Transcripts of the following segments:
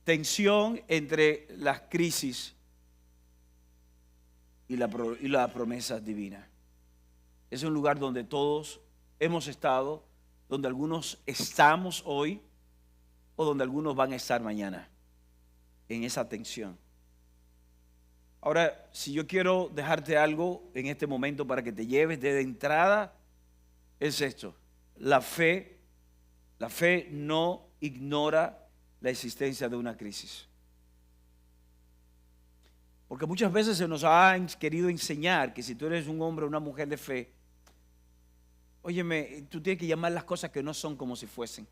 tensión entre las crisis y las promesas divinas. Es un lugar donde todos hemos estado, donde algunos estamos hoy o donde algunos van a estar mañana, en esa tensión. Ahora, si yo quiero dejarte algo en este momento para que te lleves de entrada, es esto: la fe no ignora la existencia de una crisis. Porque muchas veces se nos ha querido enseñar que si tú eres un hombre o una mujer de fe, óyeme, tú tienes que llamar las cosas que no son como si fuesen.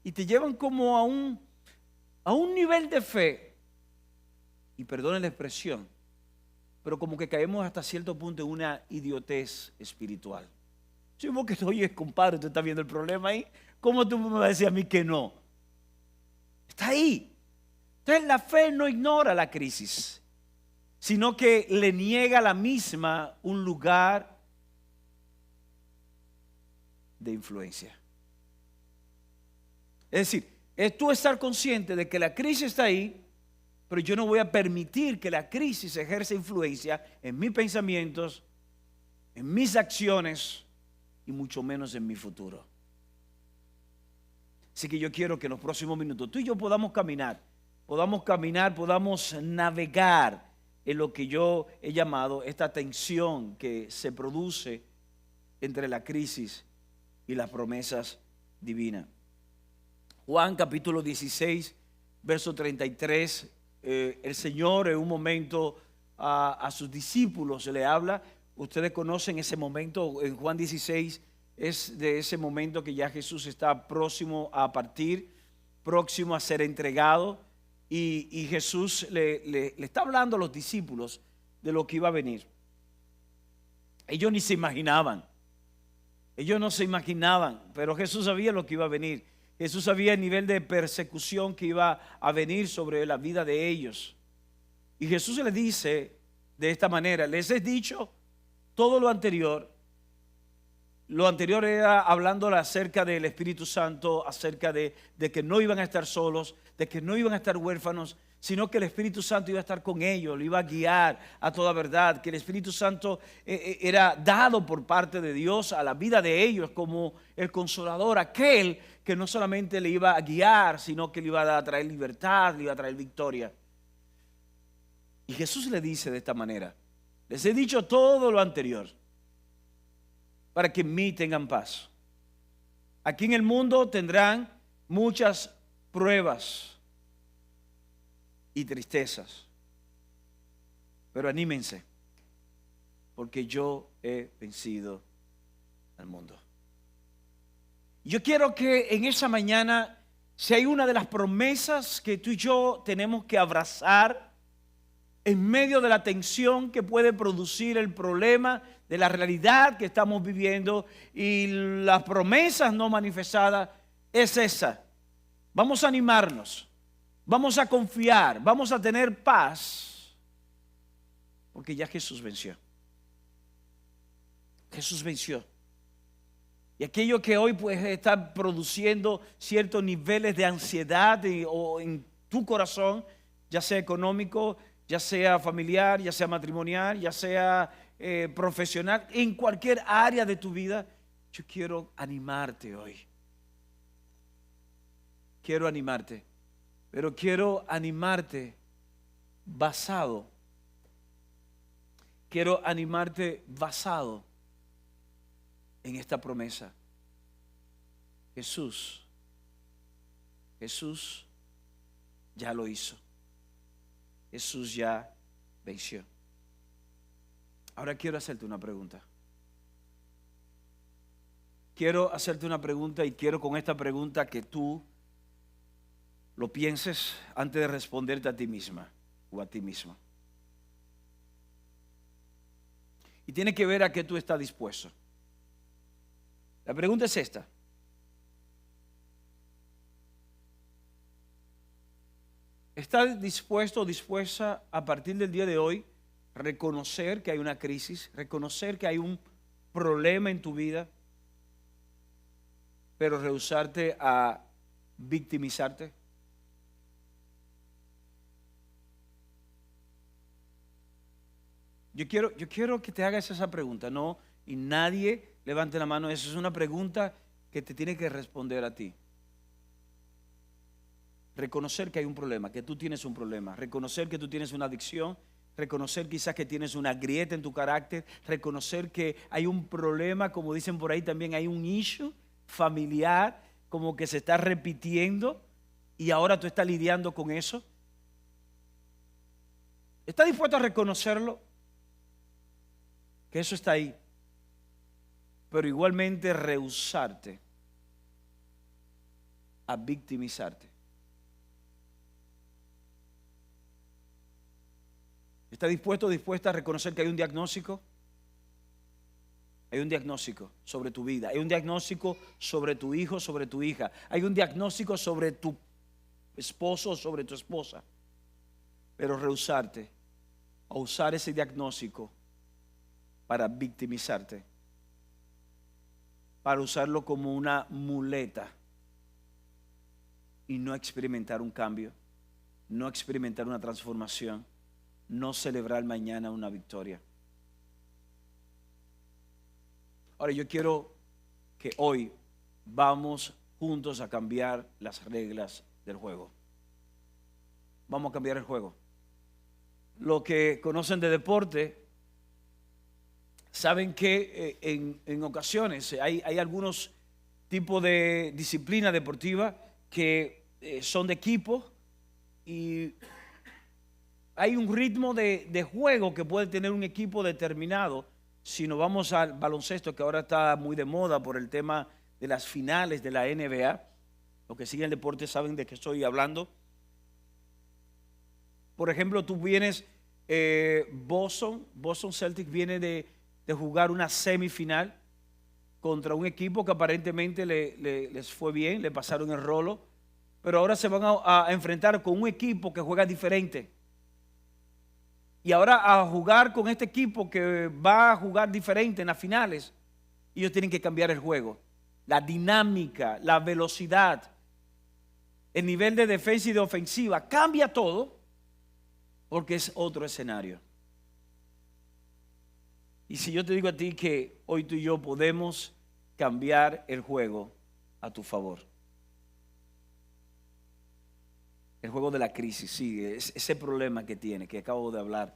Y te llevan como a un nivel de fe, y perdonen la expresión, pero como que caemos hasta cierto punto en una idiotez espiritual. Si vos que oye, compadre, tú estás viendo el problema ahí, ¿cómo tú me vas a decir a mí que no? Está ahí. Entonces la fe no ignora la crisis, sino que le niega a la misma un lugar de influencia. Es decir, es tú estar consciente de que la crisis está ahí, pero yo no voy a permitir que la crisis ejerza influencia en mis pensamientos, en mis acciones y mucho menos en mi futuro. Así que yo quiero que en los próximos minutos tú y yo podamos caminar, podamos navegar en lo que yo he llamado esta tensión que se produce entre la crisis y las promesas divinas. Juan capítulo 16, verso 33, el Señor en un momento a sus discípulos le habla. Ustedes conocen ese momento en Juan 16, es de ese momento que ya Jesús está próximo a partir, próximo a ser entregado. Y Jesús le está hablando a los discípulos de lo que iba a venir. Ellos ni se imaginaban. Ellos no se imaginaban, pero Jesús sabía lo que iba a venir. Jesús sabía el nivel de persecución que iba a venir sobre la vida de ellos. Y Jesús les dice de esta manera: les he dicho todo lo anterior. Lo anterior era hablando acerca del Espíritu Santo, acerca de que no iban a estar solos, de que no iban a estar huérfanos, sino que el Espíritu Santo iba a estar con ellos, lo iba a guiar a toda verdad, que el Espíritu Santo era dado por parte de Dios a la vida de ellos como el Consolador, aquel que no solamente le iba a guiar, sino que le iba a traer libertad, le iba a traer victoria. Y Jesús le dice de esta manera: les he dicho todo lo anterior para que en mí tengan paz. Aquí en el mundo tendrán muchas pruebas y tristezas, pero anímense, porque yo he vencido al mundo. Yo quiero que en esa mañana, si hay una de las promesas que tú y yo tenemos que abrazar en medio de la tensión que puede producir el problema de la realidad que estamos viviendo y las promesas no manifestadas, es esa. Vamos a animarnos, vamos a confiar, vamos a tener paz, porque ya Jesús venció. Jesús venció. Y aquello que hoy pues está produciendo ciertos niveles de ansiedad o en tu corazón, ya sea económico, ya sea familiar, ya sea matrimonial, ya sea profesional, en cualquier área de tu vida, yo quiero animarte hoy. Quiero animarte, pero quiero animarte basado en esta promesa. Jesús ya lo hizo. Jesús ya venció. Ahora quiero hacerte una pregunta. Quiero hacerte una pregunta y quiero con esta pregunta que tú lo pienses antes de responderte a ti misma o a ti mismo. Y tiene que ver a qué tú estás dispuesto. La pregunta es esta: ¿estás dispuesto o dispuesta a partir del día de hoy reconocer que hay una crisis, reconocer que hay un problema en tu vida, pero rehusarte a victimizarte? Yo quiero que te hagas esa pregunta, ¿no? Y nadie levante la mano. Esa es una pregunta que te tiene que responder a ti. Reconocer que hay un problema, que tú tienes un problema. Reconocer que tú tienes una adicción. Reconocer quizás que tienes una grieta en tu carácter. Reconocer que hay un problema, como dicen por ahí también, hay un issue familiar, como que se está repitiendo y ahora tú estás lidiando con eso. ¿Estás dispuesto a reconocerlo? Que eso está ahí. Pero igualmente rehusarte a victimizarte. ¿Está dispuesto o dispuesta a reconocer que hay un diagnóstico? Hay un diagnóstico sobre tu vida, hay un diagnóstico sobre tu hijo, sobre tu hija, hay un diagnóstico sobre tu esposo o sobre tu esposa. Pero rehusarte a usar ese diagnóstico para victimizarte, para usarlo como una muleta y no experimentar un cambio, no experimentar una transformación, no celebrar mañana una victoria. Ahora yo quiero que hoy vamos juntos a cambiar las reglas del juego. Vamos a cambiar el juego. Los que conocen de deporte saben que en ocasiones hay algunos tipos de disciplina deportiva que son de equipo y hay un ritmo de juego que puede tener un equipo determinado. Si nos vamos al baloncesto, que ahora está muy de moda por el tema de las finales de la NBA, los que siguen el deporte saben de qué estoy hablando. Por ejemplo, tú vienes, Boston Celtics viene de jugar una semifinal contra un equipo que aparentemente les fue bien, le pasaron el rolo, pero ahora se van a enfrentar con un equipo que juega diferente. Y ahora a jugar con este equipo que va a jugar diferente en las finales, ellos tienen que cambiar el juego, la dinámica, la velocidad, el nivel de defensa y de ofensiva, cambia todo porque es otro escenario. Y si yo te digo a ti que hoy tú y yo podemos cambiar el juego a tu favor. El juego de la crisis, sí, ese problema que tiene, que acabo de hablar,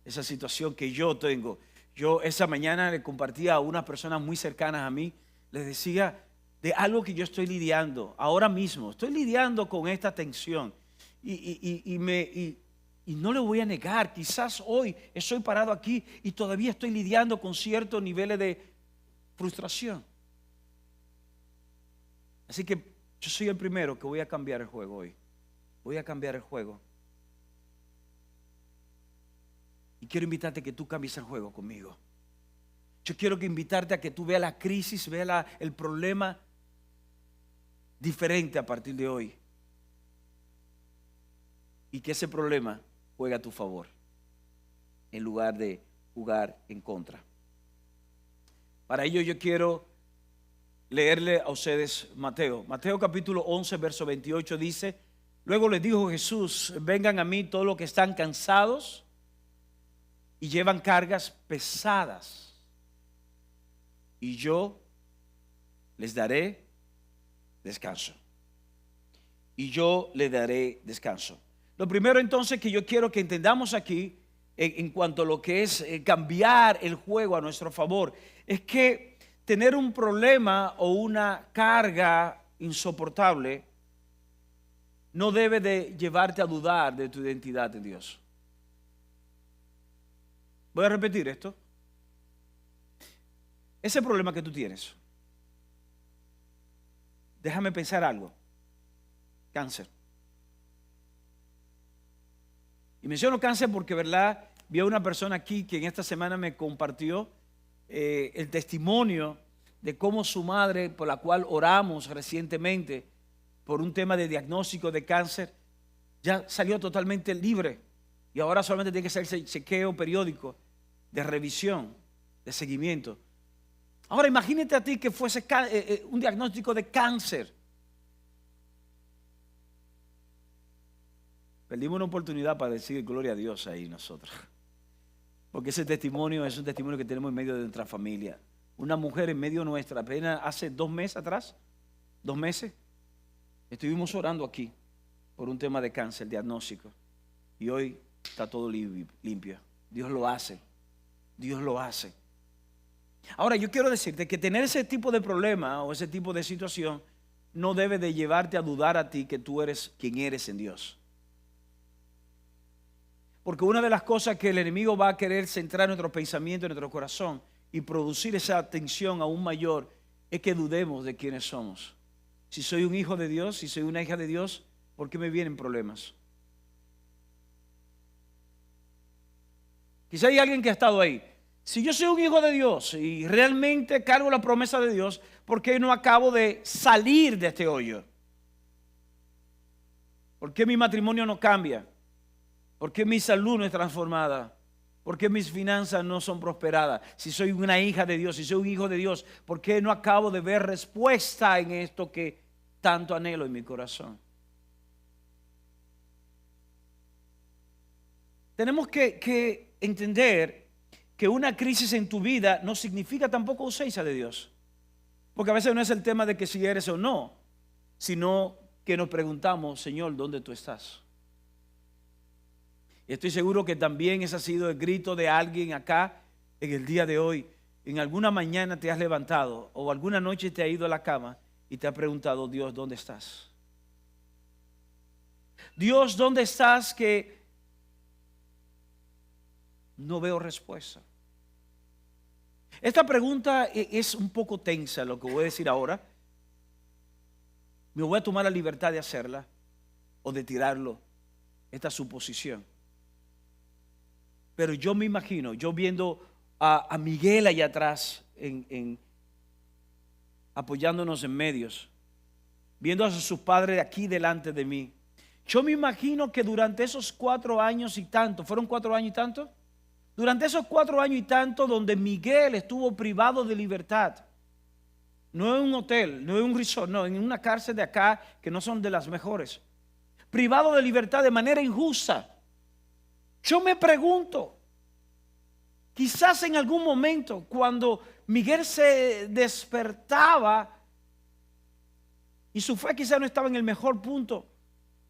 esa situación que yo tengo. Yo esa mañana le compartía a unas personas muy cercanas a mí, les decía de algo que yo estoy lidiando, ahora mismo, estoy lidiando con esta tensión y no le voy a negar, quizás hoy estoy parado aquí y todavía estoy lidiando con ciertos niveles de frustración. Así que yo soy el primero que voy a cambiar el juego hoy. Voy a cambiar el juego. Y quiero invitarte a que tú cambies el juego conmigo. Yo quiero invitarte a que tú veas la crisis, veas el problema diferente a partir de hoy. Y que ese problema juegue a tu favor, en lugar de jugar en contra. Para ello yo quiero leerle a ustedes Mateo. Mateo capítulo 11, verso 28 dice: luego les dijo Jesús, vengan a mí todos los que están cansados y llevan cargas pesadas, y yo les daré descanso. Y yo les daré descanso. Lo primero entonces que yo quiero que entendamos aquí, en cuanto a lo que es cambiar el juego a nuestro favor, es que tener un problema o una carga insoportable no debe de llevarte a dudar de tu identidad en Dios. Voy a repetir esto. Ese problema que tú tienes, déjame pensar algo. Cáncer. Y menciono cáncer porque, ¿verdad? Vi a una persona aquí que en esta semana me compartió el testimonio de cómo su madre, por la cual oramos recientemente por un tema de diagnóstico de cáncer, ya salió totalmente libre. Y ahora solamente tiene que hacer chequeo periódico de revisión, de seguimiento. Ahora imagínate a ti que fuese un diagnóstico de cáncer. Perdimos una oportunidad para decir gloria a Dios ahí nosotros. Porque ese testimonio es un testimonio que tenemos en medio de nuestra familia. Una mujer en medio nuestra, apenas hace 2 meses atrás, 2 meses, estuvimos orando aquí por un tema de cáncer, diagnóstico. Y hoy está todo limpio. Dios lo hace. Dios lo hace. Ahora, yo quiero decirte que tener ese tipo de problema o ese tipo de situación no debe de llevarte a dudar a ti que tú eres quien eres en Dios. Porque una de las cosas que el enemigo va a querer centrar en nuestro pensamiento, en nuestro corazón y producir esa tensión aún mayor es que dudemos de quiénes somos. Si soy un hijo de Dios, si soy una hija de Dios, ¿por qué me vienen problemas? Quizá hay alguien que ha estado ahí. Si yo soy un hijo de Dios y realmente cargo la promesa de Dios, ¿por qué no acabo de salir de este hoyo? ¿Por qué mi matrimonio no cambia? ¿Por qué mi salud no es transformada? ¿Por qué mis finanzas no son prosperadas? Si soy una hija de Dios, si soy un hijo de Dios, ¿por qué no acabo de ver respuesta en esto que tanto anhelo en mi corazón? Tenemos que entender que una crisis en tu vida no significa tampoco ausencia de Dios. Porque a veces no es el tema de que si eres o no, sino que nos preguntamos, Señor, ¿dónde tú estás? Y estoy seguro que también ese ha sido el grito de alguien acá en el día de hoy. En alguna mañana te has levantado o alguna noche te has ido a la cama y te has preguntado, Dios, ¿dónde estás? Dios, ¿dónde estás? Que no veo respuesta. Esta pregunta es un poco tensa, lo que voy a decir ahora. Me voy a tomar la libertad de hacerla o de tirarlo, esta suposición. Pero yo me imagino, yo viendo a Miguel allá atrás, apoyándonos en medios, viendo a sus padres aquí delante de mí. Yo me imagino que durante esos 4 años y tanto, ¿fueron 4 años y tanto? Durante esos 4 años y tanto donde Miguel estuvo privado de libertad, no en un hotel, no en un resort, no, en una cárcel de acá que no son de las mejores, privado de libertad de manera injusta. Yo me pregunto, quizás en algún momento cuando Miguel se despertaba y su fe quizás no estaba en el mejor punto,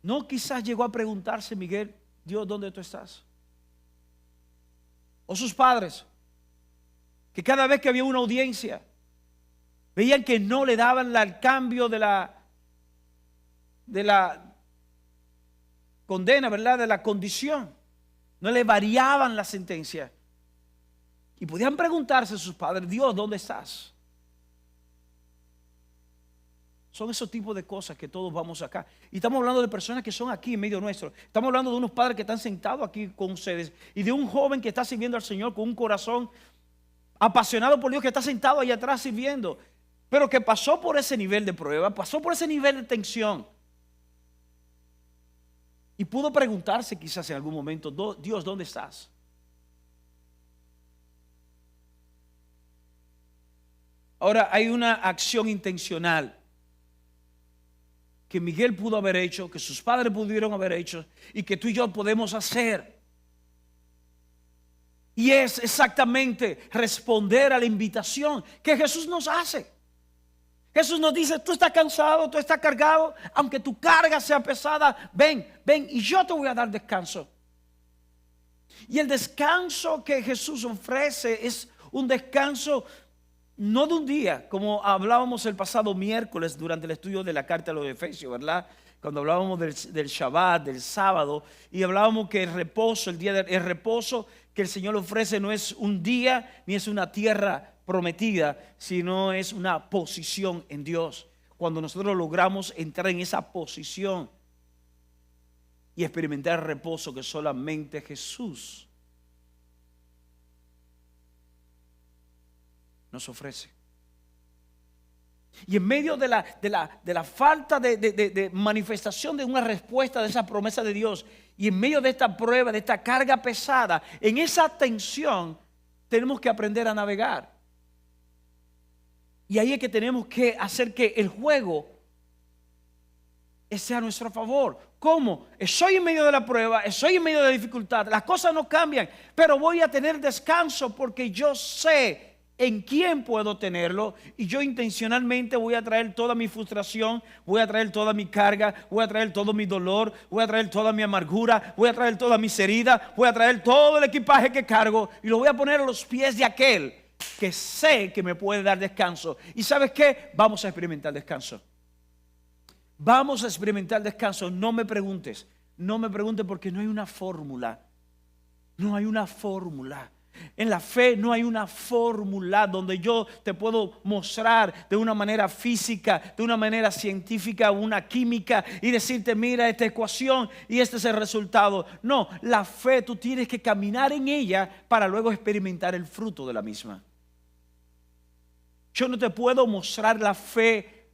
no quizás llegó a preguntarse, Miguel, Dios, ¿dónde tú estás? O sus padres, que cada vez que había una audiencia, veían que no le daban el cambio de la condena, ¿verdad? De la condición. No le variaban la sentencia. Y podían preguntarse a sus padres, Dios, ¿dónde estás? Son esos tipos de cosas que todos vamos acá. Y estamos hablando de personas que son aquí en medio nuestro. Estamos hablando de unos padres que están sentados aquí con ustedes. Y de un joven que está sirviendo al Señor con un corazón apasionado por Dios, que está sentado allá atrás sirviendo. Pero que pasó por ese nivel de prueba, pasó por ese nivel de tensión. Y pudo preguntarse quizás en algún momento, Dios, ¿dónde estás? Ahora hay una acción intencional que Miguel pudo haber hecho, que sus padres pudieron haber hecho y que tú y yo podemos hacer. Y es exactamente responder a la invitación que Jesús nos hace. Jesús nos dice, tú estás cansado, tú estás cargado, aunque tu carga sea pesada, ven y yo te voy a dar descanso. Y el descanso que Jesús ofrece es un descanso no de un día, como hablábamos el pasado miércoles durante el estudio de la carta a los Efesios, ¿verdad? Cuando hablábamos del Shabbat, del sábado, y hablábamos que el reposo, el reposo que el Señor ofrece no es un día ni es una tierra prometida, sino es una posición en Dios. Cuando nosotros logramos entrar en esa posición y experimentar el reposo que solamente Jesús nos ofrece. Y en medio de la falta de manifestación de una respuesta de esa promesa de Dios, y en medio de esta prueba, de esta carga pesada, en esa tensión tenemos que aprender a navegar. Y ahí es que tenemos que hacer que el juego esté a nuestro favor. ¿Cómo? Estoy en medio de la prueba, estoy en medio de la dificultad, las cosas no cambian, pero voy a tener descanso porque yo sé en quién puedo tenerlo, y yo intencionalmente voy a traer toda mi frustración, voy a traer toda mi carga, voy a traer todo mi dolor, voy a traer toda mi amargura, voy a traer todas mis heridas, voy a traer todo el equipaje que cargo y lo voy a poner a los pies de aquel que sé que me puede dar descanso. ¿Y sabes qué? Vamos a experimentar descanso. Vamos a experimentar descanso. No me preguntes porque no hay una fórmula. No hay una fórmula. En la fe no hay una fórmula donde yo te puedo mostrar de una manera física, de una manera científica, una química, y decirte, mira esta ecuación y este es el resultado. No, la fe tú tienes que caminar en ella para luego experimentar el fruto de la misma. Yo no te puedo mostrar la fe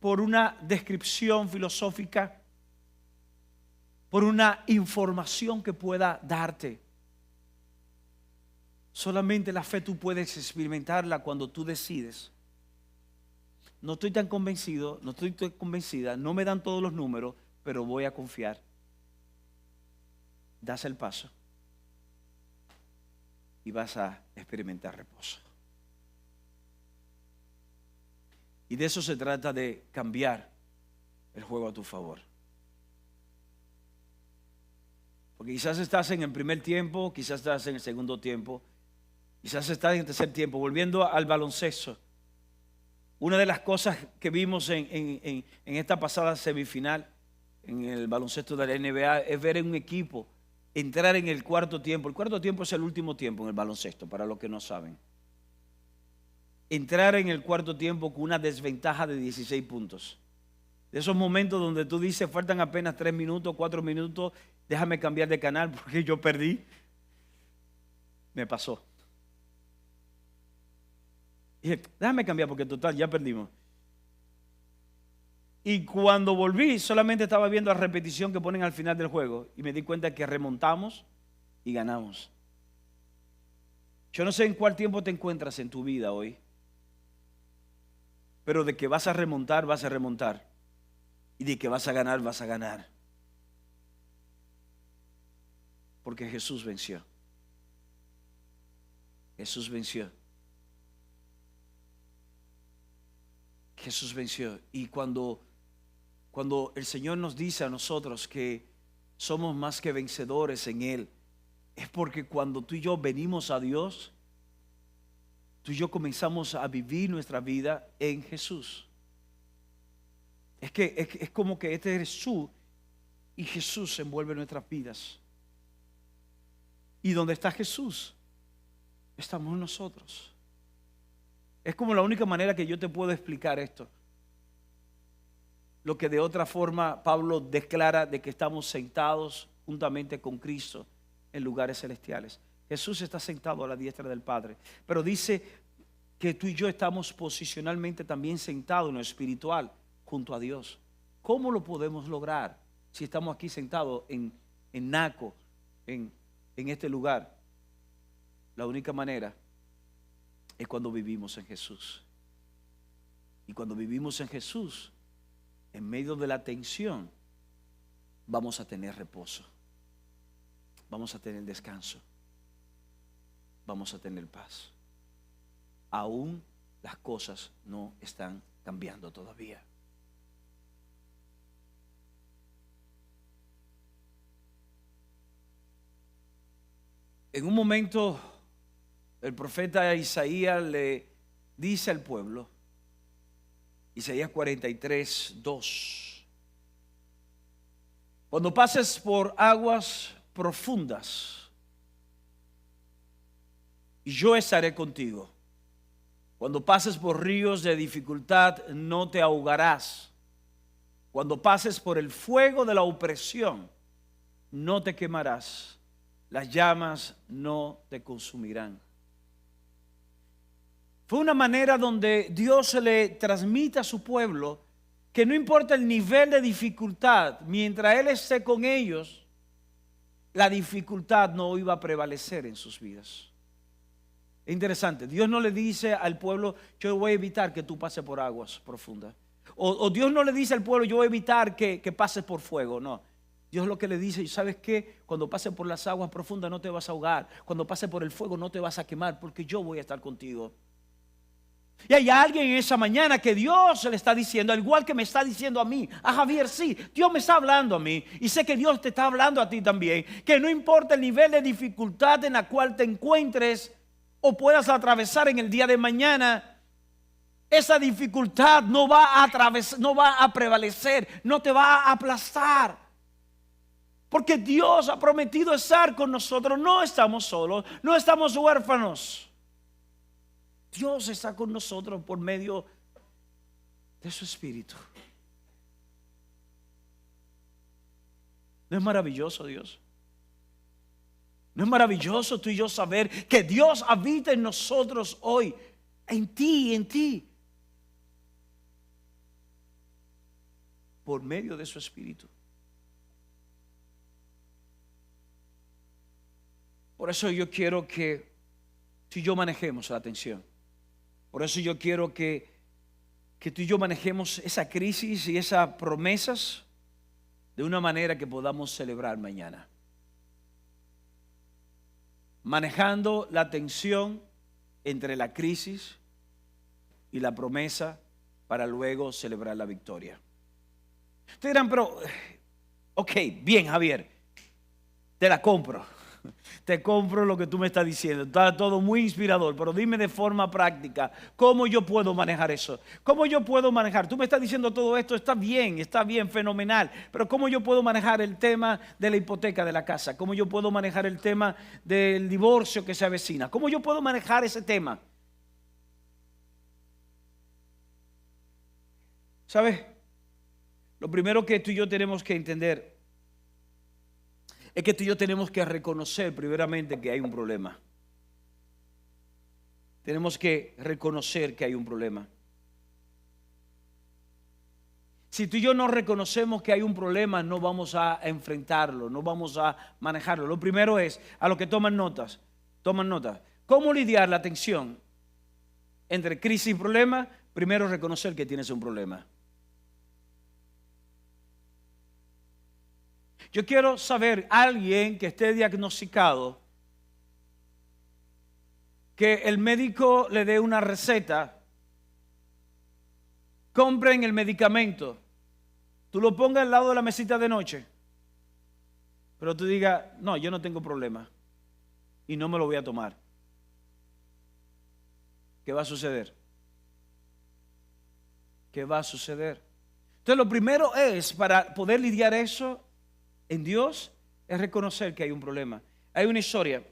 por una descripción filosófica, por una información que pueda darte. Solamente la fe tú puedes experimentarla cuando tú decides. No estoy tan convencido, no estoy tan convencida, no me dan todos los números, pero voy a confiar. Das el paso y vas a experimentar reposo. Y de eso se trata, de cambiar el juego a tu favor. Porque quizás estás en el primer tiempo, quizás estás en el segundo tiempo, quizás estás en el tercer tiempo. Volviendo al baloncesto, una de las cosas que vimos en esta pasada semifinal, en el baloncesto de la NBA, es ver en un equipo entrar en el cuarto tiempo. El cuarto tiempo es el último tiempo en el baloncesto, para los que no saben. Entrar en el cuarto tiempo con una desventaja de 16 puntos. De esos momentos donde tú dices, faltan apenas 3 minutos, 4 minutos, déjame cambiar de canal porque yo perdí. Me pasó. Y dije, déjame cambiar porque total, ya perdimos. Y cuando volví, solamente estaba viendo la repetición que ponen al final del juego y me di cuenta que remontamos y ganamos. Yo no sé en cuál tiempo te encuentras en tu vida hoy, pero de que vas a remontar, vas a remontar. Y de que vas a ganar, vas a ganar. Porque Jesús venció. Jesús venció. Jesús venció. Y cuando el Señor nos dice a nosotros que somos más que vencedores en Él, es porque cuando tú y yo venimos a Dios, tú y yo comenzamos a vivir nuestra vida en Jesús. Es como que este eres tú y Jesús envuelve nuestras vidas. Y donde está Jesús, estamos nosotros. Es como la única manera que yo te puedo explicar esto. Lo que de otra forma Pablo declara de que estamos sentados juntamente con Cristo en lugares celestiales. Jesús está sentado a la diestra del Padre, pero dice que tú y yo estamos posicionalmente también sentados en lo espiritual junto a Dios. ¿Cómo lo podemos lograr si estamos aquí sentados en Naco, en este lugar? La única manera es cuando vivimos en Jesús. Y cuando vivimos en Jesús, en medio de la tensión, vamos a tener reposo, vamos a tener descanso, vamos a tener paz. Aún las cosas no están cambiando todavía. En un momento, el profeta Isaías le dice al pueblo, Isaías 43, 2: cuando pases por aguas profundas, yo estaré contigo. Cuando pases por ríos de dificultad, no te ahogarás. Cuando pases por el fuego de la opresión, no te quemarás. Las llamas no te consumirán. Fue una manera donde Dios le transmite a su pueblo que no importa el nivel de dificultad, mientras Él esté con ellos, la dificultad no iba a prevalecer en sus vidas. Es interesante, Dios no le dice al pueblo, yo voy a evitar que tú pases por aguas profundas. O Dios no le dice al pueblo, yo voy a evitar que pases por fuego. No. Dios lo que le dice, ¿sabes qué? Cuando pases por las aguas profundas no te vas a ahogar. Cuando pases por el fuego no te vas a quemar, porque yo voy a estar contigo. Y hay alguien en esa mañana que Dios le está diciendo, al igual que me está diciendo a mí, a Javier, sí, Dios me está hablando a mí. Y sé que Dios te está hablando a ti también. Que no importa el nivel de dificultad en la cual te encuentres o puedas atravesar en el día de mañana, esa dificultad no va a atravesar, no va a prevalecer, no te va a aplastar. Porque Dios ha prometido estar con nosotros. No estamos solos, no estamos huérfanos. Dios está con nosotros por medio de su Espíritu. ¿No es maravilloso Dios? ¿No es maravilloso tú y yo saber que Dios habita en nosotros hoy? En ti, en ti. Por medio de su Espíritu. Por eso yo quiero que tú y yo manejemos la atención. Por eso yo quiero que tú y yo manejemos esa crisis y esas promesas de una manera que podamos celebrar mañana. Manejando la tensión entre la crisis y la promesa para luego celebrar la victoria. Ustedes dirán, pero, ok, bien Javier, te la compro. Te compro lo que tú me estás diciendo. Está todo muy inspirador, pero dime de forma práctica, ¿cómo yo puedo manejar eso? ¿Cómo yo puedo manejar? Tú me estás diciendo todo esto, está bien, fenomenal, pero ¿cómo yo puedo manejar el tema de la hipoteca de la casa? ¿Cómo yo puedo manejar el tema del divorcio que se avecina? ¿Cómo yo puedo manejar ese tema? ¿Sabes? Lo primero que tú y yo tenemos que entender es que tú y yo tenemos que reconocer primeramente que hay un problema. Tenemos que reconocer que hay un problema. Si tú y yo no reconocemos que hay un problema, no vamos a enfrentarlo, no vamos a manejarlo. Lo primero es, a los que toman notas, ¿cómo lidiar la tensión entre crisis y problema? Primero reconocer que tienes un problema. Yo quiero saber, alguien que esté diagnosticado, que el médico le dé una receta, compren el medicamento, tú lo pongas al lado de la mesita de noche, pero tú digas, no, yo no tengo problema y no me lo voy a tomar. ¿Qué va a suceder? ¿Qué va a suceder? Entonces lo primero es, para poder lidiar eso en Dios, es reconocer que hay un problema. Hay una historia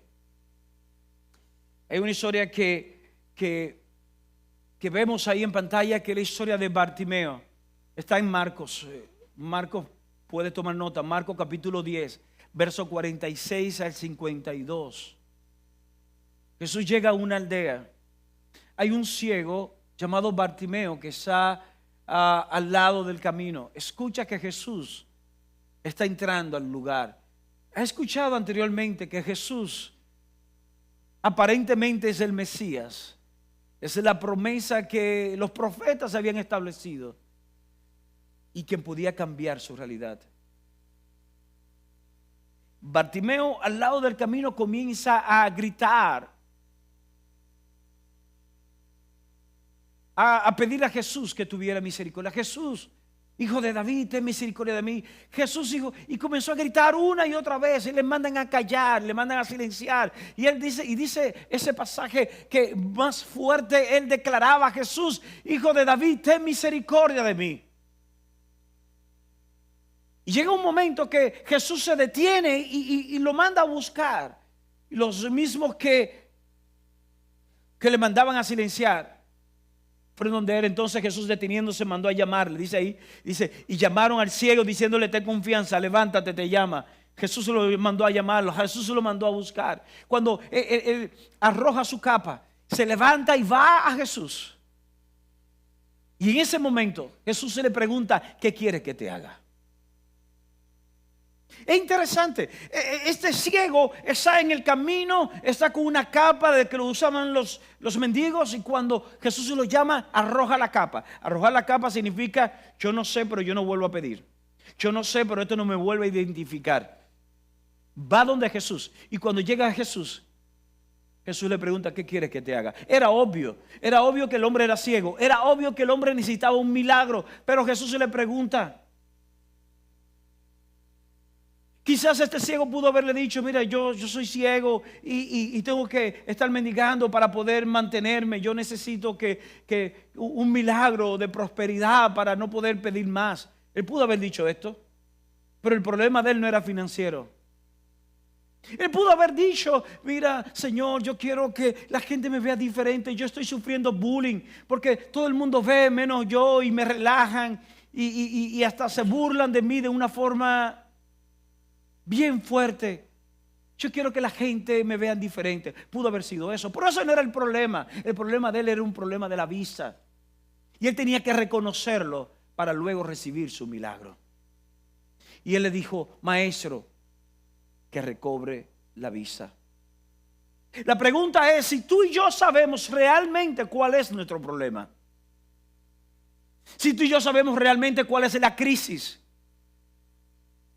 que vemos ahí en pantalla, que es la historia de Bartimeo. Está en Marcos. Marcos puede tomar nota. Marcos capítulo 10, verso 46 al 52. Jesús llega a una aldea. Hay un ciego llamado Bartimeo que está al lado del camino. Escucha que Jesús está entrando al lugar. ¿Ha escuchado anteriormente que Jesús aparentemente es el Mesías? Esa es la promesa que los profetas habían establecido y quien podía cambiar su realidad. Bartimeo al lado del camino comienza a gritar, a pedir a Jesús que tuviera misericordia. Jesús, Hijo de David, ten misericordia de mí. Jesús, hijo, y comenzó a gritar una y otra vez. Y le mandan a callar, le mandan a silenciar. Y él dice ese pasaje que más fuerte él declaraba: Jesús, Hijo de David, ten misericordia de mí. Y llega un momento que Jesús se detiene y lo manda a buscar. Y los mismos que le mandaban a silenciar fueron donde él. Entonces Jesús, deteniéndose, mandó a llamarle. Dice ahí, y llamaron al ciego diciéndole: ten confianza, levántate, te llama. Jesús lo mandó a llamarlo, Jesús lo mandó a buscar. Cuando él arroja su capa, se levanta y va a Jesús. Y en ese momento Jesús se le pregunta: ¿qué quieres que te haga? Es interesante, este ciego está en el camino, está con una capa de que lo usaban los mendigos, y cuando Jesús lo llama, arroja la capa. Arrojar la capa significa, yo no sé, pero yo no vuelvo a pedir. Yo no sé, pero esto no me vuelve a identificar. Va donde Jesús, y cuando llega a Jesús, Jesús le pregunta, ¿qué quieres que te haga? Era obvio que el hombre era ciego, era obvio que el hombre necesitaba un milagro, pero Jesús le pregunta. Quizás este ciego pudo haberle dicho, mira, yo soy ciego y tengo que estar mendigando para poder mantenerme. Yo necesito que un milagro de prosperidad para no poder pedir más. Él pudo haber dicho esto, pero el problema de él no era financiero. Él pudo haber dicho, mira, Señor, yo quiero que la gente me vea diferente. Yo estoy sufriendo bullying porque todo el mundo ve menos yo y me relajan y hasta se burlan de mí de una forma bien fuerte. Yo quiero que la gente me vea diferente. Pudo haber sido eso, pero eso no era el problema. El problema de él era un problema de la vista, y él tenía que reconocerlo para luego recibir su milagro. Y él le dijo, maestro, que recobre la vista. La pregunta es si tú y yo sabemos realmente cuál es nuestro problema. Si tú y yo sabemos realmente cuál es la crisis.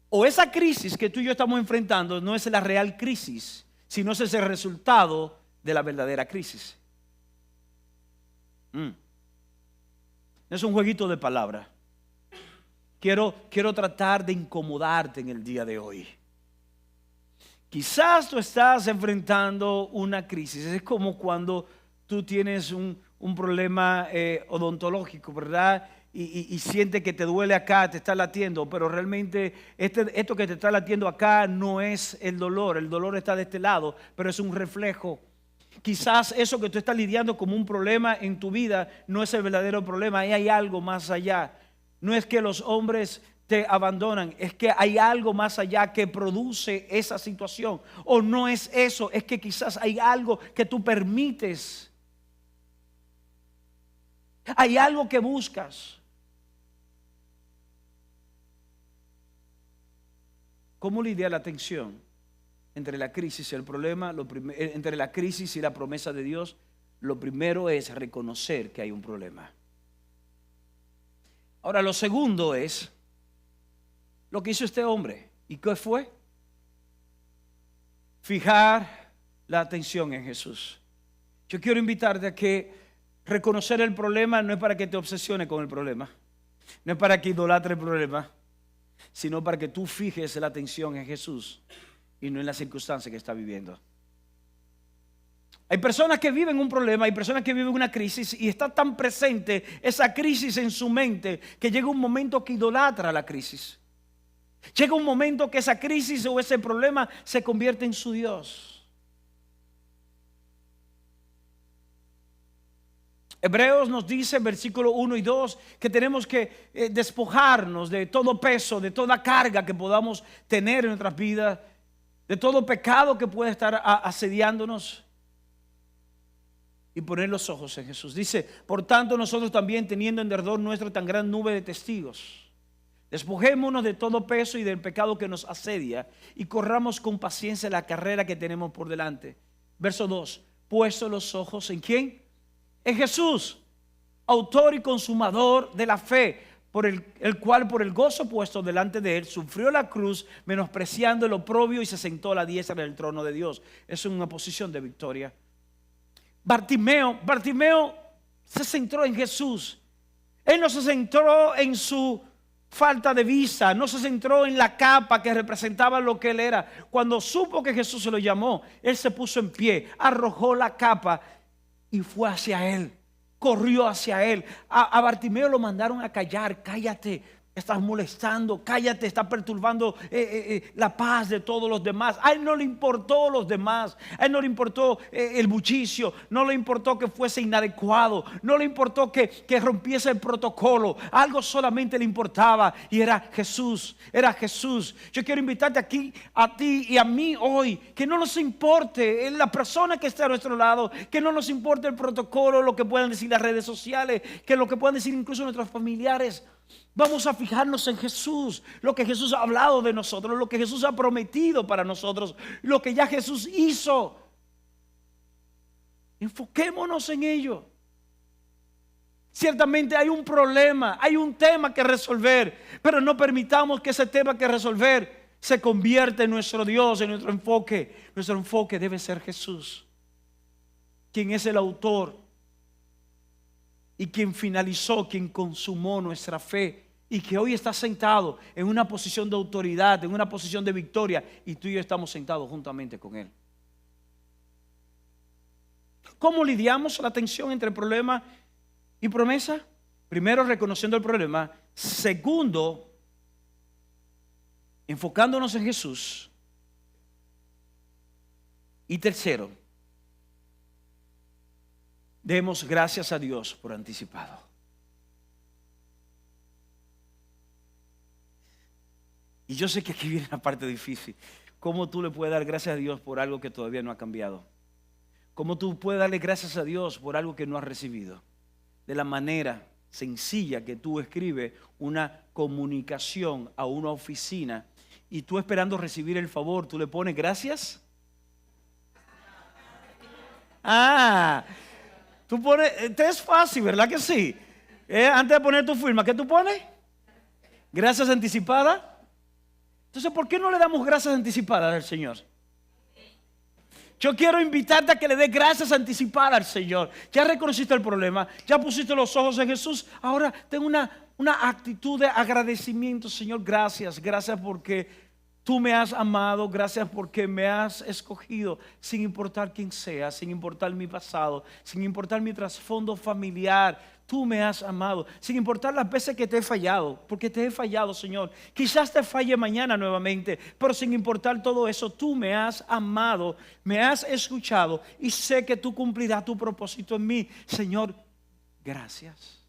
O esa crisis que tú y yo estamos enfrentando no es la real crisis, sino es el resultado de la verdadera crisis. Es un jueguito de palabras. Quiero tratar de incomodarte en el día de hoy. Quizás tú estás enfrentando una crisis. Es como cuando tú tienes un problema odontológico, ¿verdad? Y sientes que te duele acá, te está latiendo, pero realmente esto que te está latiendo acá no es el dolor está de este lado, pero es un reflejo. Quizás eso que tú estás lidiando como un problema en tu vida no es el verdadero problema, ahí hay algo más allá. No es que los hombres te abandonan, es que hay algo más allá que produce esa situación. O no es eso, es que quizás hay algo que tú permites. Hay algo que buscas. ¿Cómo lidiar la tensión entre la crisis y el problema? Entre la crisis y la promesa de Dios, lo primero es reconocer que hay un problema. Ahora, lo segundo es lo que hizo este hombre. ¿Y qué fue? Fijar la atención en Jesús. Yo quiero invitarte a que reconocer el problema no es para que te obsesiones con el problema, no es para que idolatres el problema, sino para que tú fijes la atención en Jesús y no en la circunstancia que está viviendo. Hay personas que viven un problema, hay personas que viven una crisis y está tan presente esa crisis en su mente que llega un momento que idolatra la crisis. Llega un momento que esa crisis o ese problema se convierte en su Dios. Hebreos nos dice, versículo 1 y 2, que tenemos que despojarnos de todo peso, de toda carga que podamos tener en nuestras vidas, de todo pecado que puede estar asediándonos, y poner los ojos en Jesús. Dice, por tanto nosotros también, teniendo en derredor nuestro tan gran nube de testigos, despojémonos de todo peso y del pecado que nos asedia, y corramos con paciencia la carrera que tenemos por delante. Verso 2, puesto los ojos ¿en quién? En Jesús, autor y consumador de la fe, por el cual por el gozo puesto delante de él sufrió la cruz, menospreciando el oprobio, y se sentó a la diestra del trono de Dios. Es una posición de victoria. Bartimeo se centró en Jesús. Él no se centró en su falta de vista, no se centró en la capa que representaba lo que él era. Cuando supo que Jesús se lo llamó, él se puso en pie, arrojó la capa y fue hacia él, corrió hacia él. A Bartimeo lo mandaron a callar. Cállate, estás molestando, cállate, estás perturbando la paz de todos los demás. A él no le importó los demás, a él no le importó el bullicio, no le importó que fuese inadecuado, no le importó que rompiese el protocolo. Algo solamente le importaba, y era Jesús, era Jesús. Yo quiero invitarte aquí a ti y a mí hoy, que no nos importe la persona que está a nuestro lado, que no nos importe el protocolo, lo que puedan decir las redes sociales, que lo que puedan decir incluso nuestros familiares. Vamos a fijarnos en Jesús, lo que Jesús ha hablado de nosotros, lo que Jesús ha prometido para nosotros, lo que ya Jesús hizo. Enfoquémonos en ello. Ciertamente hay un problema, hay un tema que resolver, pero no permitamos que ese tema que resolver se convierta en nuestro Dios, en nuestro enfoque. Nuestro enfoque debe ser Jesús, quien es el autor y quien finalizó, quien consumó nuestra fe, y que hoy está sentado en una posición de autoridad, en una posición de victoria, y tú y yo estamos sentados juntamente con Él. ¿Cómo lidiamos la tensión entre problema y promesa? Primero, reconociendo el problema. Segundo, enfocándonos en Jesús. Y tercero, demos gracias a Dios por anticipado. Y yo sé que aquí viene la parte difícil. ¿Cómo tú le puedes dar gracias a Dios por algo que todavía no ha cambiado? ¿Cómo tú puedes darle gracias a Dios por algo que no has recibido? De la manera sencilla que tú escribes una comunicación a una oficina y tú esperando recibir el favor, tú le pones gracias. Tú pones, es fácil, ¿verdad que sí? Antes de poner tu firma, ¿qué tú pones? Gracias anticipadas. Entonces, ¿por qué no le damos gracias anticipadas al Señor? Yo quiero invitarte a que le des gracias anticipadas al Señor. Ya reconociste el problema, ya pusiste los ojos en Jesús. Ahora ten una actitud de agradecimiento. Señor, gracias porque tú me has amado, gracias porque me has escogido, sin importar quién sea, sin importar mi pasado, sin importar mi trasfondo familiar. Tú me has amado, sin importar las veces que te he fallado, porque te he fallado, Señor. Quizás te falle mañana nuevamente, pero sin importar todo eso, tú me has amado, me has escuchado y sé que tú cumplirás tu propósito en mí. Señor, gracias.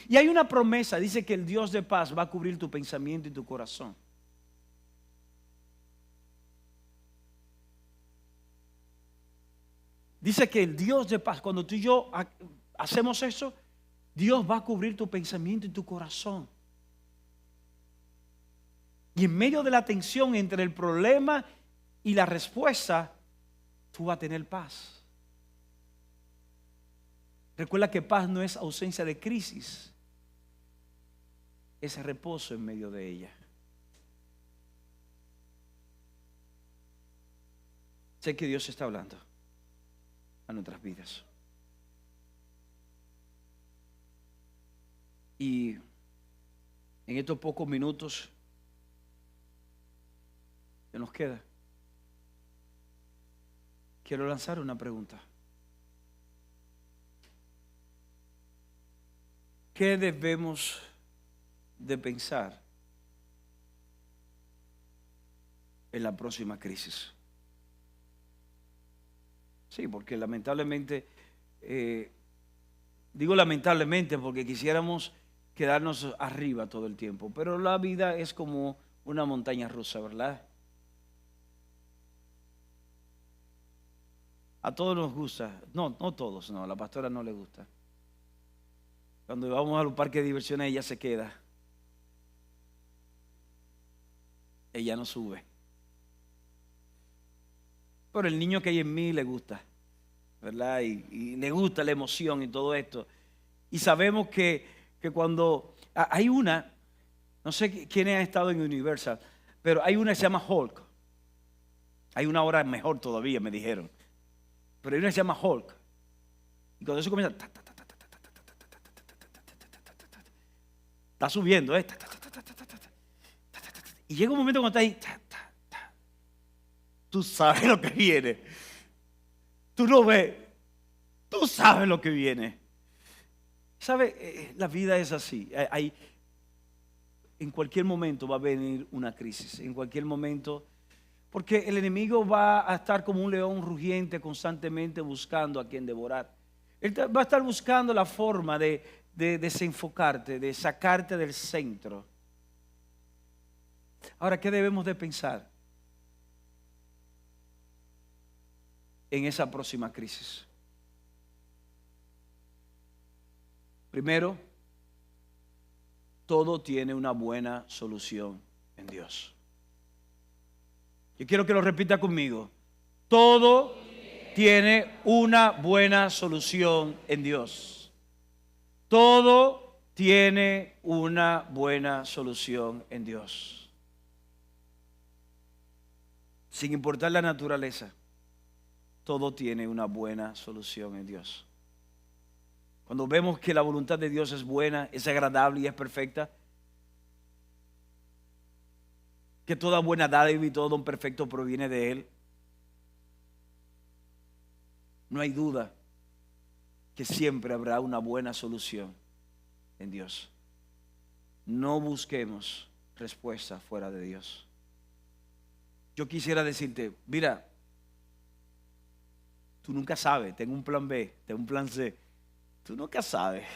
Y hay una promesa, dice que el Dios de paz va a cubrir tu pensamiento y tu corazón. Dice que el Dios de paz, cuando tú y yo hacemos eso, Dios va a cubrir tu pensamiento y tu corazón. Y en medio de la tensión entre el problema y la respuesta, tú vas a tener paz. Recuerda que paz no es ausencia de crisis, es reposo en medio de ella. Sé que Dios está hablando a nuestras vidas. Y en estos pocos minutos que nos queda, quiero lanzar una pregunta. ¿Qué debemos de pensar en la próxima crisis? Sí, porque lamentablemente, digo lamentablemente porque quisiéramos quedarnos arriba todo el tiempo, pero la vida es como una montaña rusa, ¿verdad? A todos nos gusta, no todos, no, a la pastora no le gusta. Cuando vamos a los parques de diversiones ella se queda, ella no sube. Pero el niño que hay en mí le gusta, ¿verdad? Y le gusta la emoción y todo esto. Y sabemos que cuando hay una, no sé quiénes han estado en Universal, pero hay una que se llama Hulk. Hay una hora mejor todavía, me dijeron. Pero hay una que se llama Hulk. Y cuando eso comienza, está subiendo, y llega un momento cuando está ahí, tú sabes lo que viene. Tú lo ves. Tú sabes lo que viene. ¿Sabe? La vida es así. En cualquier momento va a venir una crisis. En cualquier momento. Porque el enemigo va a estar como un león rugiente constantemente buscando a quien devorar. Él va a estar buscando la forma de desenfocarte, de sacarte del centro. Ahora, ¿qué debemos de pensar en esa próxima crisis? Primero, todo tiene una buena solución en Dios. Yo quiero que lo repita conmigo. Todo tiene una buena solución en Dios. Todo tiene una buena solución en Dios. Sin importar la naturaleza, todo tiene una buena solución en Dios. Cuando vemos que la voluntad de Dios es buena, es agradable y es perfecta, que toda buena dádiva y todo don perfecto proviene de Él, no hay duda que siempre habrá una buena solución en Dios. No busquemos respuesta fuera de Dios. Yo quisiera decirte, mira, tú nunca sabes, tengo un plan B, tengo un plan C. Tú nunca sabes.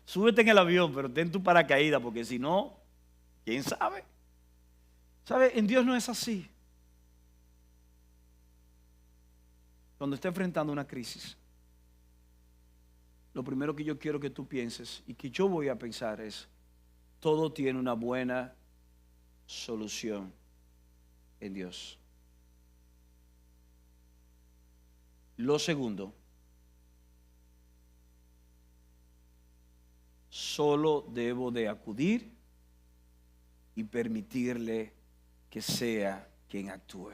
Súbete en el avión, pero ten tu paracaídas, porque si no, ¿quién sabe? ¿Sabe? En Dios no es así. Cuando esté enfrentando una crisis, lo primero que yo quiero que tú pienses y que yo voy a pensar es, todo tiene una buena solución en Dios. Lo segundo, solo debo de acudir y permitirle que sea quien actúe.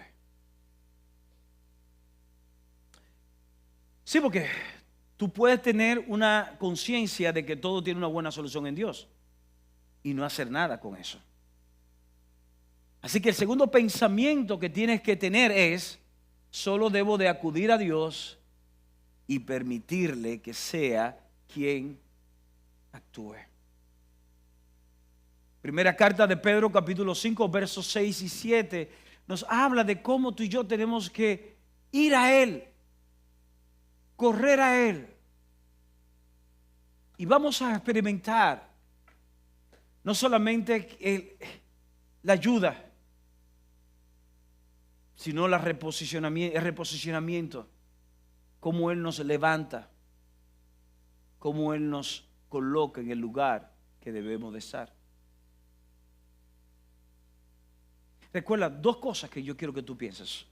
Sí, porque tú puedes tener una conciencia de que todo tiene una buena solución en Dios y no hacer nada con eso. Así que el segundo pensamiento que tienes que tener es, solo debo de acudir a Dios y permitirle que sea quien actúe. Primera carta de Pedro, capítulo 5, versos 6 y 7, nos habla de cómo tú y yo tenemos que ir a Él, correr a Él. Y vamos a experimentar no solamente la ayuda, sino el reposicionamiento, cómo Él nos levanta, cómo Él nos coloca en el lugar que debemos de estar. Recuerda dos cosas que yo quiero que tú pienses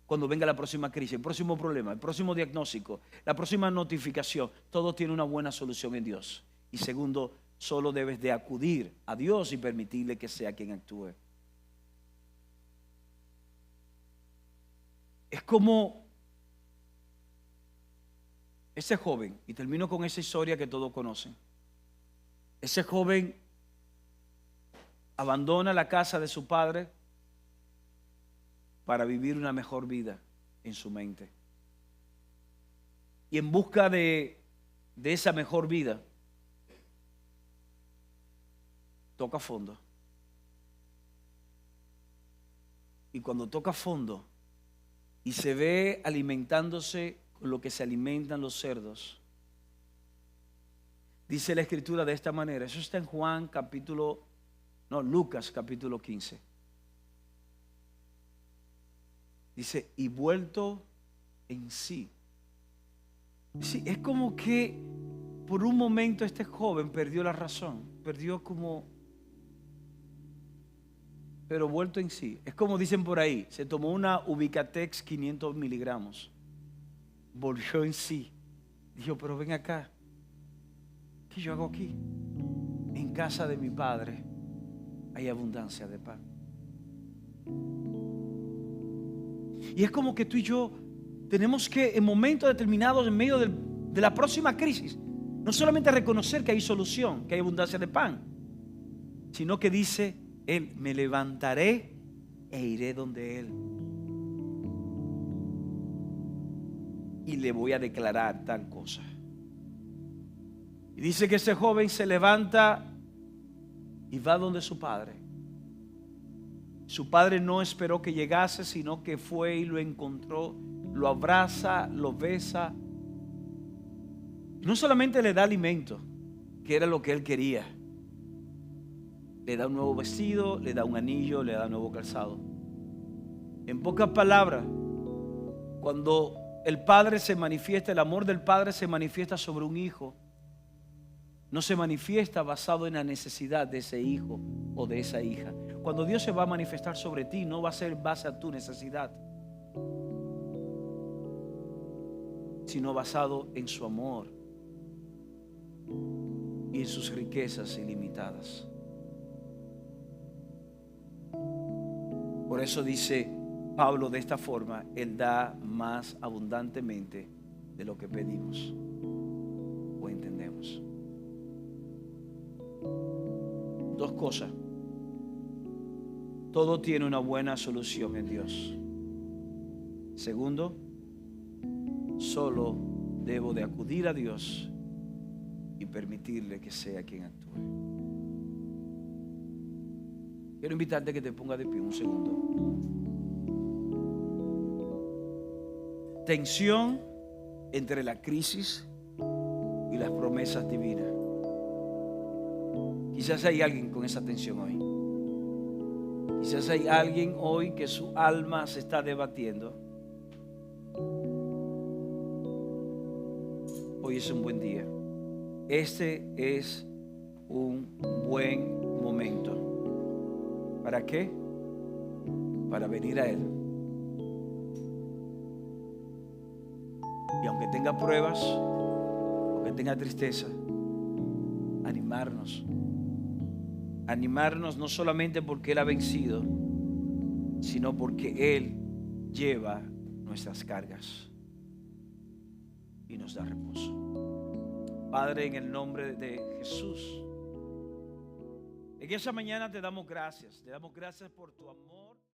cuando venga la próxima crisis, el próximo problema, el próximo diagnóstico, la próxima notificación. Todo tiene una buena solución en Dios. Y segundo, solo debes de acudir a Dios y permitirle que sea quien actúe. Es como ese joven, y termino con esa historia que todos conocen. Ese joven abandona la casa de su padre para vivir una mejor vida en su mente. Y en busca de esa mejor vida, toca fondo. Y cuando toca fondo y se ve alimentándose con lo que se alimentan los cerdos, dice la Escritura de esta manera. Eso está en Lucas capítulo 15. Dice, y vuelto en sí. Sí, es como que por un momento este joven perdió la razón, pero vuelto en sí. Es como dicen por ahí, se tomó una Ubicatex 500 miligramos, volvió en sí. Dijo, pero ven acá, ¿qué yo hago aquí? En casa de mi padre hay abundancia de pan. Y es como que tú y yo tenemos que en momentos determinados, en medio de la próxima crisis, no solamente reconocer que hay solución, que hay abundancia de pan, sino que dice Él, me levantaré e iré donde Él y le voy a declarar tal cosa. Y dice que ese joven se levanta y va donde su padre. Su padre no esperó que llegase, sino que fue y lo encontró, lo abraza, lo besa. Y no solamente le da alimento, que era lo que él quería. Le da un nuevo vestido, le da un anillo, le da un nuevo calzado. En pocas palabras, cuando el padre se manifiesta, el amor del padre se manifiesta sobre un hijo, no se manifiesta basado en la necesidad de ese hijo o de esa hija. Cuando Dios se va a manifestar sobre ti, no va a ser base a tu necesidad, sino basado en su amor y en sus riquezas ilimitadas. Por eso dice Pablo de esta forma: Él da más abundantemente de lo que pedimos o entendemos. Dos cosas. Todo tiene una buena solución en Dios. Segundo, solo debo de acudir a Dios y permitirle que sea quien actúe. Quiero invitarte a que te pongas de pie un segundo. Tensión entre la crisis y las promesas divinas. Quizás hay alguien con esa tensión hoy. Quizás hay alguien hoy que su alma se está debatiendo. Hoy es un buen día. Este es un buen momento. ¿Para qué? Para venir a Él. Y aunque tenga pruebas, aunque tenga tristeza, animarnos. Animarnos no solamente porque Él ha vencido, sino porque Él lleva nuestras cargas y nos da reposo. Padre, en el nombre de Jesús, en esa mañana te damos gracias por tu amor.